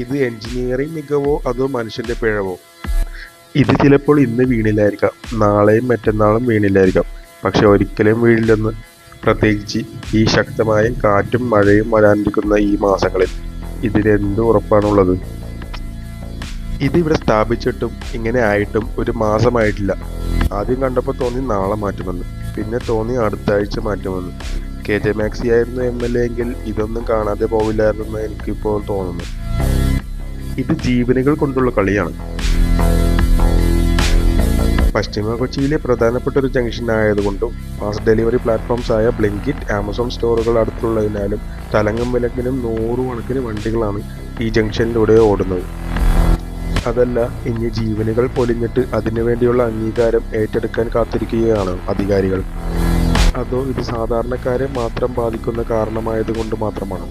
ഇത് എഞ്ചിനീയറിംഗ് മികവോ അതോ മനുഷ്യന്റെ പിഴവോ? ഇത് ചിലപ്പോൾ ഇന്ന് വീണില്ലായിരിക്കാം, നാളെയും മറ്റന്നാളും വീണില്ലായിരിക്കാം, പക്ഷെ ഒരിക്കലും വീഴില്ലെന്ന്. പ്രത്യേകിച്ച് ഈ ശക്തമായ കാറ്റും മഴയും വരാനിരിക്കുന്ന ഈ മാസങ്ങളിൽ ഇതിനെന്ത് ഉറപ്പാണുള്ളത്? ഇതിവിടെ സ്ഥാപിച്ചിട്ടും ഇങ്ങനെ ആയിട്ടും ഒരു മാസമായിട്ടില്ല. ആദ്യം കണ്ടപ്പോൾ തോന്നി നാളെ മാറ്റുമെന്ന്, പിന്നെ തോന്നി അടുത്ത ആഴ്ച മാറ്റുമെന്ന്. KJ മാക്സി ആയിരുന്നു MLA എങ്കിൽ ഇതൊന്നും കാണാതെ പോവില്ലായിരുന്നെന്ന് എനിക്കിപ്പോൾ തോന്നുന്നു. ഇത് ജീവനുകൾ കൊണ്ടുള്ള കളിയാണ്. പശ്ചിമ കൊച്ചിയിലെ പ്രധാനപ്പെട്ട ഒരു ജംഗ്ഷൻ ആയതുകൊണ്ടും ഫാസ്റ്റ് ഡെലിവറി പ്ലാറ്റ്ഫോംസ് ആയ ബ്ലിങ്കിറ്റ്, ആമസോൺ സ്റ്റോറുകൾ അടുത്തുള്ളതിനാലും തലങ്ങും വിലങ്ങിനും 100 കണക്കിന് വണ്ടികളാണ് ഈ ജംഗ്ഷനിലൂടെ ഓടുന്നത്. അതല്ല, ഇനി ജീവനുകൾ പൊലിഞ്ഞിട്ട് അതിനുവേണ്ടിയുള്ള അംഗീകാരം ഏറ്റെടുക്കാൻ കാത്തിരിക്കുകയാണ് അധികാരികൾ? അതോ ഇത് സാധാരണക്കാരെ മാത്രം ബാധിക്കുന്ന കാരണമായതുകൊണ്ട് മാത്രമാണോ?